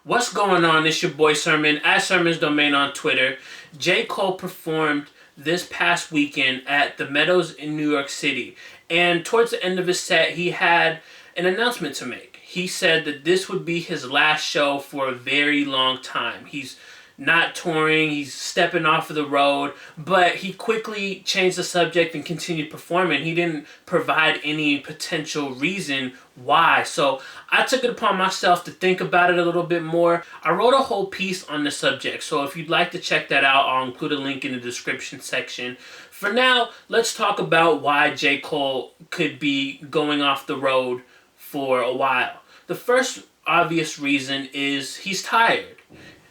What's going on? It's your boy Sermon at Sermon's Domain on Twitter. J. Cole performed this past weekend at the Meadows in New York City. And towards the end of his set, he had an announcement to make. He said that this would be his last show for a very long time. He's not touring, he's stepping off of the road, but he quickly changed the subject and continued performing. He didn't provide any potential reason why. So I took it upon myself to think about it a little bit more. I wrote a whole piece on the subject, so if you'd like to check that out, I'll include a link in the description section. For now, let's talk about why J. Cole could be going off the road for a while. The first obvious reason is he's tired.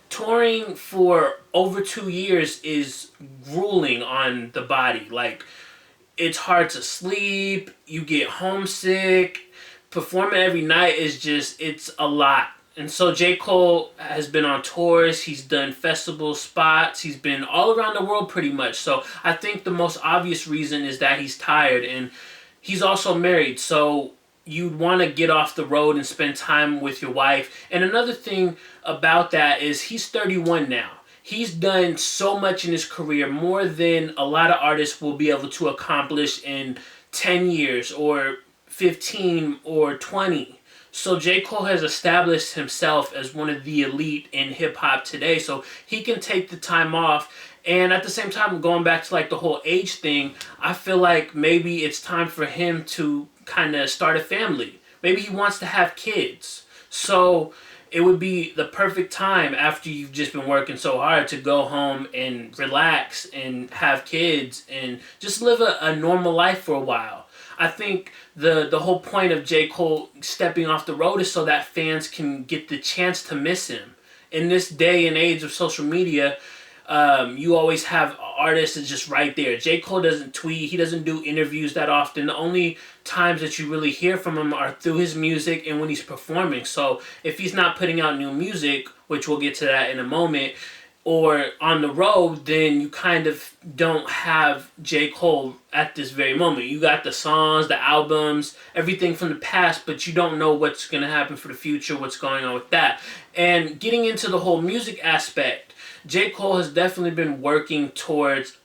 Touring for over 2 years is grueling on the body. Like, it's hard to sleep, you get homesick, performing every night is just, it's a lot. And so J. Cole has been on tours, he's done festival spots, he's been all around the world pretty much. So I think the most obvious reason is that he's tired, and he's also married. So you'd want to get off the road and spend time with your wife. And another thing about that is he's 31 now. He's done so much in his career, more than a lot of artists will be able to accomplish in 10 years or 15 or 20. So J. Cole has established himself as one of the elite in hip-hop today, so he can take the time off. And at the same time, going back to like the whole age thing, I feel like maybe it's time for him to kind of start a family. Maybe he wants to have kids. So it would be the perfect time after you've just been working so hard to go home and relax and have kids and just live a normal life for a while. I think the whole point of J. Cole stepping off the road is so that fans can get the chance to miss him. In this day and age of social media, you always have artists that's just right there. J. Cole doesn't tweet. He doesn't do interviews that often. The only times that you really hear from him are through his music and when he's performing. So if he's not putting out new music, which we'll get to that in a moment, or on the road, then you kind of don't have J. Cole at this very moment. You got the songs, the albums, everything from the past, but you don't know what's going to happen for the future, what's going on with that. And getting into the whole music aspect, J. Cole has definitely been working towards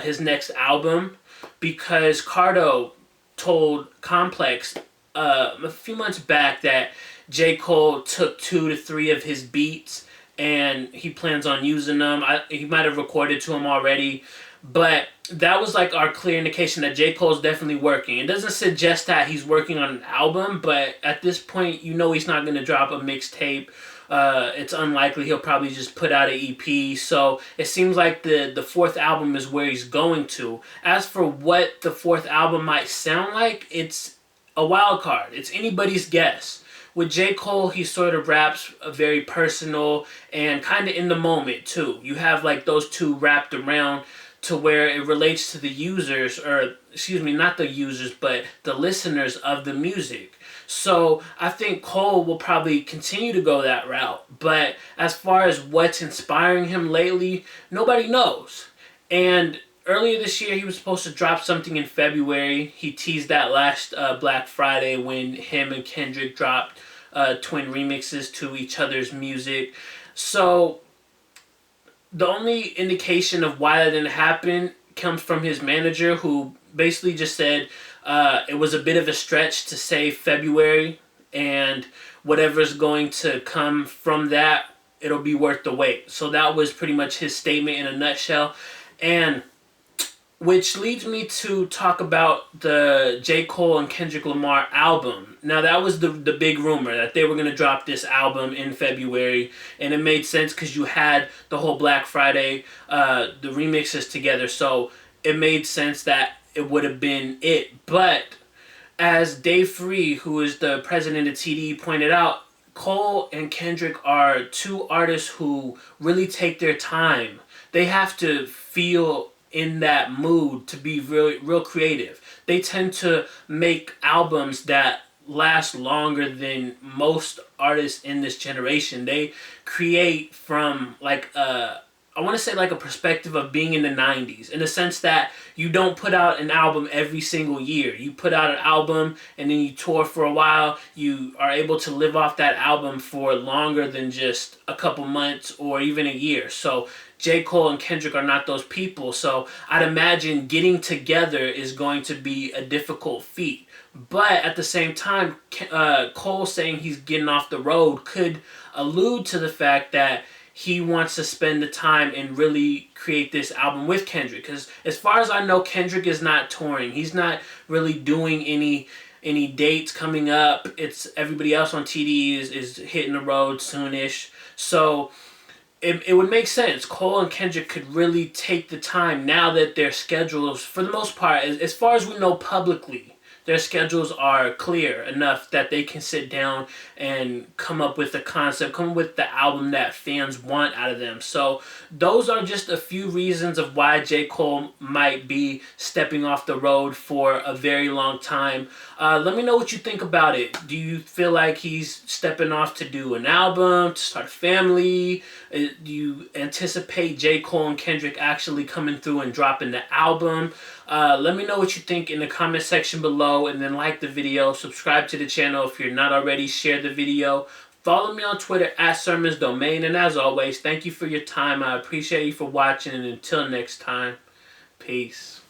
his next album, because Cardo told Complex a few months back that J. Cole took 2 to 3 of his beats and he plans on using them. He might have recorded to him already, but that was like our clear indication that J. Cole's definitely working. It doesn't suggest that he's working on an album, but at this point, you know he's not going to drop a mixtape. It's unlikely. He'll probably just put out an EP. So it seems like the fourth album is where he's going to. As for what the fourth album might sound like, it's a wild card. It's anybody's guess. With J. Cole, he sort of raps very personal and kind of in the moment too. You have like those two wrapped around to where it relates to the users, or excuse me, not the users, but the listeners of the music. So I think Cole will probably continue to go that route. But as far as what's inspiring him lately, nobody knows. And earlier this year, he was supposed to drop something in February. He teased that last Black Friday when him and Kendrick dropped twin remixes to each other's music. So the only indication of why that didn't happen comes from his manager, who basically just said it was a bit of a stretch to say February, and whatever's going to come from that, it'll be worth the wait. So that was pretty much his statement in a nutshell. And which leads me to talk about the J. Cole and Kendrick Lamar album. Now, that was the big rumor, that they were going to drop this album in February. And it made sense because you had the whole Black Friday, the remixes together. So it made sense that it would have been it. But as Dave Free, who is the president of TDE, pointed out, Cole and Kendrick are two artists who really take their time. They have to feel in that mood to be real creative. They tend to make albums that last longer than most artists in this generation. They create from like I want to say like a perspective of being in the 90s, in the sense that you don't put out an album every single year. You put out an album and then you tour for a while. You are able to live off that album for longer than just a couple months or even a year. So J. Cole and Kendrick are not those people. So I'd imagine getting together is going to be a difficult feat. But at the same time, Cole saying he's getting off the road could allude to the fact that he wants to spend the time and really create this album with Kendrick. Because as far as I know, Kendrick is not touring. He's not really doing any dates coming up. It's everybody else on TDE is hitting the road soonish. So it would make sense. Cole and Kendrick could really take the time now that their schedules, for the most part, as far as we know publicly, their schedules are clear enough that they can sit down and come up with a concept, come up with the album that fans want out of them. So those are just a few reasons of why J. Cole might be stepping off the road for a very long time. Let me know what you think about it. Do you feel like he's stepping off to do an album, to start a family? Do you anticipate J. Cole and Kendrick actually coming through and dropping the album? Let me know what you think in the comment section below, and then like the video, subscribe to the channel if you're not already, share the video. Follow me on Twitter at Sermons Domain, and as always, thank you for your time. I appreciate you for watching, and until next time, peace.